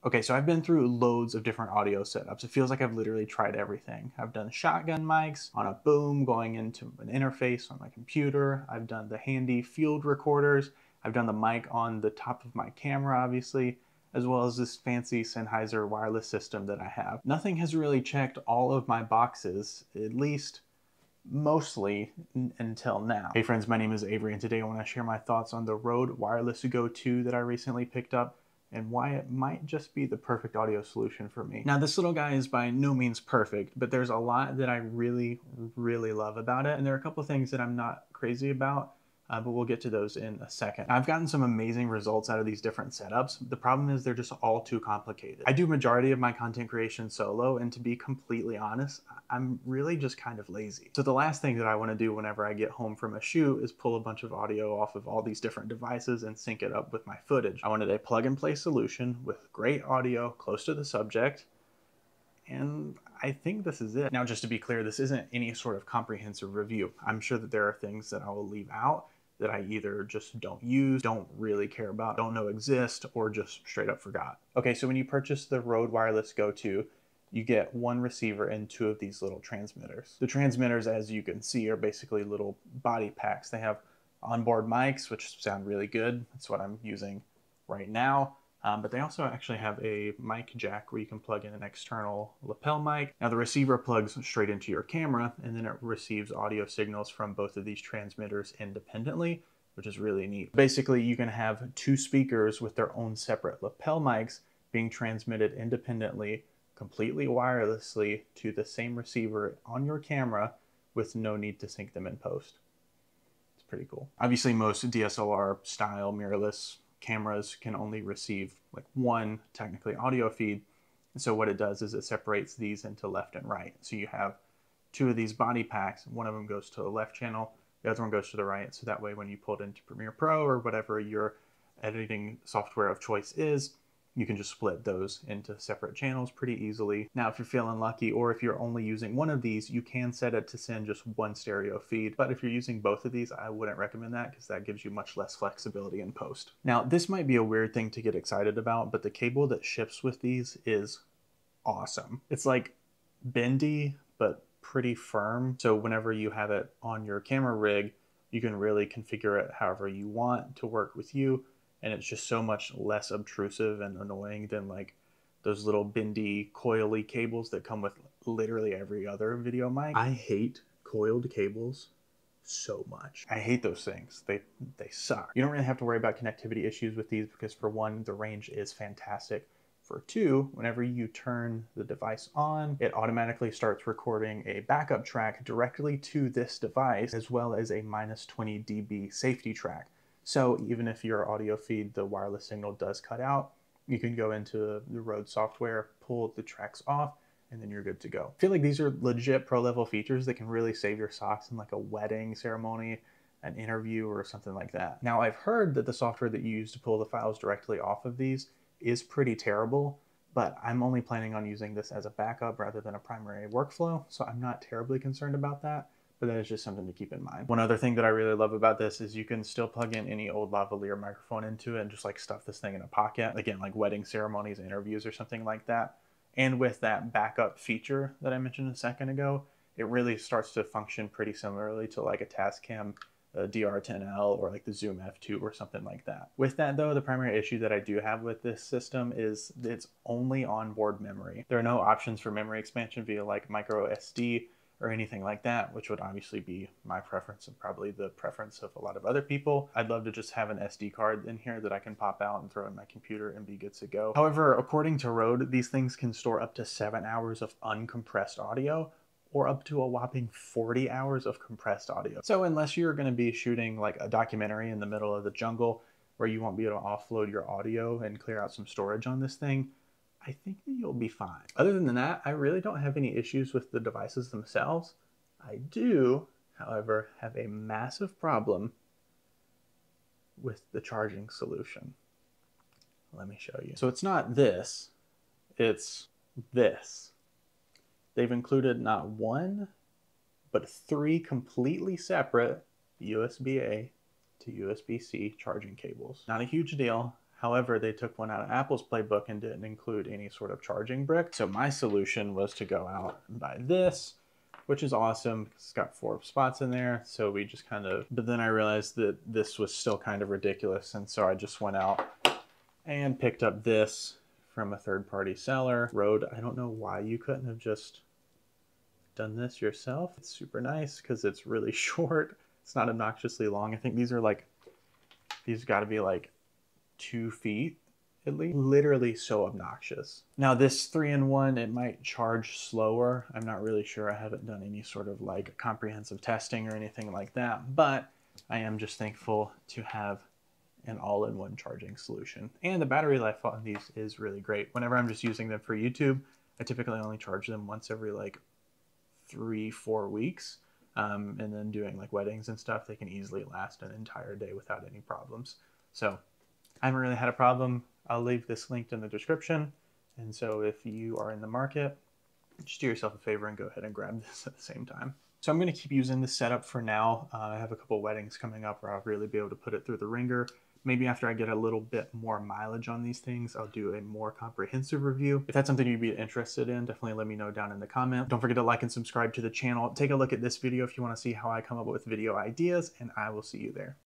Okay, so I've been through loads of different audio setups. It feels like I've literally tried everything. I've done shotgun mics on a boom going into an interface on my computer. I've done the handy field recorders. I've done the mic on the top of my camera, obviously, as well as this fancy Sennheiser wireless system that I have. Nothing has really checked all of my boxes, at least mostly until now. Hey friends, my name is Avery, and today I want to share my thoughts on the Rode Wireless Go 2 that I recently picked up and why it might just be the perfect audio solution for me. Now, this little guy is by no means perfect, but there's a lot that I really love about it, and there are a couple of things that I'm not crazy about, but we'll get to those in a second. I've gotten some amazing results out of these different setups. The problem is they're just all too complicated. I do majority of my content creation solo, and to be completely honest, I'm really just kind of lazy. So the last thing that I want to do whenever I get home from a shoot is pull a bunch of audio off of all these different devices and sync it up with my footage. I wanted a plug and play solution with great audio close to the subject, and I think this is it. Now, just to be clear, this isn't any sort of comprehensive review. I'm sure that there are things that I will leave out that I either just don't use, don't really care about, don't know exist, or just straight up forgot. Okay, so when you purchase the Rode Wireless Go 2, you get one receiver and two of these little transmitters. The transmitters, as you can see, are basically little body packs. They have onboard mics, which sound really good. That's what I'm using right now. But they also actually have a mic jack where you can plug in an external lapel mic. Now the receiver plugs straight into your camera, and then it receives audio signals from both of these transmitters independently, which is really neat. Basically, you can have two speakers with their own separate lapel mics being transmitted independently, completely wirelessly to the same receiver on your camera with no need to sync them in post. It's pretty cool. Obviously, most DSLR style mirrorless cameras can only receive like one technically audio feed. And so what it does is it separates these into left and right. So you have two of these body packs. One of them goes to the left channel, the other one goes to the right. So that way when you pull it into Premiere Pro or whatever your editing software of choice is, you can just split those into separate channels pretty easily. Now, if you're feeling lucky, or if you're only using one of these, you can set it to send just one stereo feed. But if you're using both of these, I wouldn't recommend that because that gives you much less flexibility in post. Now, this might be a weird thing to get excited about, but the cable that ships with these is awesome. It's like bendy, but pretty firm. So whenever you have it on your camera rig, you can really configure it however you want to work with you. And it's just so much less obtrusive and annoying than like those little bendy, coily cables that come with literally every other video mic. I hate coiled cables so much. I hate those things. They suck. You don't really have to worry about connectivity issues with these because for one, the range is fantastic. For two, whenever you turn the device on, it automatically starts recording a backup track directly to this device, as well as a -20 dB safety track. So even if your audio feed, the wireless signal does cut out, you can go into the Rode software, pull the tracks off, and then you're good to go. I feel like these are legit pro level features that can really save your socks in like a wedding ceremony, an interview, or something like that. Now, I've heard that the software that you use to pull the files directly off of these is pretty terrible, but I'm only planning on using this as a backup rather than a primary workflow, so I'm not terribly concerned about that. But that is just something to keep in mind. One other thing that I really love about this is you can still plug in any old lavalier microphone into it and just like stuff this thing in a pocket. Again, like wedding ceremonies, interviews, or something like that. And with that backup feature that I mentioned a second ago, it really starts to function pretty similarly to like a Tascam DR10L or like the Zoom F2 or something like that. With that though, the primary issue that I do have with this system is it's only onboard memory. There are no options for memory expansion via like micro SD or anything like that, which would obviously be my preference and probably the preference of a lot of other people. I'd love to just have an SD card in here that I can pop out and throw in my computer and be good to go. However, according to Rode, these things can store up to 7 hours of uncompressed audio or up to a whopping 40 hours of compressed audio. So unless you're gonna be shooting like a documentary in the middle of the jungle where you won't be able to offload your audio and clear out some storage on this thing, I think that you'll be fine. Other than that, I really don't have any issues with the devices themselves. I do, however, have a massive problem with the charging solution. Let me show you. So it's not this, it's this. They've included not one, but 3 completely separate USB-A to USB-C charging cables. Not a huge deal. However, they took one out of Apple's playbook and didn't include any sort of charging brick. So my solution was to go out and buy this, which is awesome because it's got 4 spots in there. So we just kind of, but then I realized that this was still kind of ridiculous. And so I just went out and picked up this from a third-party seller. Rode, I don't know why you couldn't have just done this yourself. It's super nice because it's really short. It's not obnoxiously long. I think these are like, these got to be like 2 feet at least. Literally so obnoxious. Now this 3-in-1, it might charge slower. I'm not really sure. I haven't done any sort of like comprehensive testing or anything like that, but I am just thankful to have an all-in-one charging solution. And the battery life on these is really great. Whenever I'm just using them for YouTube, I typically only charge them once every like 3-4 weeks. And then doing like weddings and stuff, they can easily last an entire day without any problems. So I haven't really had a problem. I'll leave this linked in the description. And so if you are in the market, just do yourself a favor and go ahead and grab this at the same time. So I'm going to keep using this setup for now. I have a couple weddings coming up where I'll really be able to put it through the ringer. Maybe after I get a little bit more mileage on these things, I'll do a more comprehensive review. If that's something you'd be interested in, definitely let me know down in the comment. Don't forget to like and subscribe to the channel. Take a look at this video if you want to see how I come up with video ideas, and I will see you there.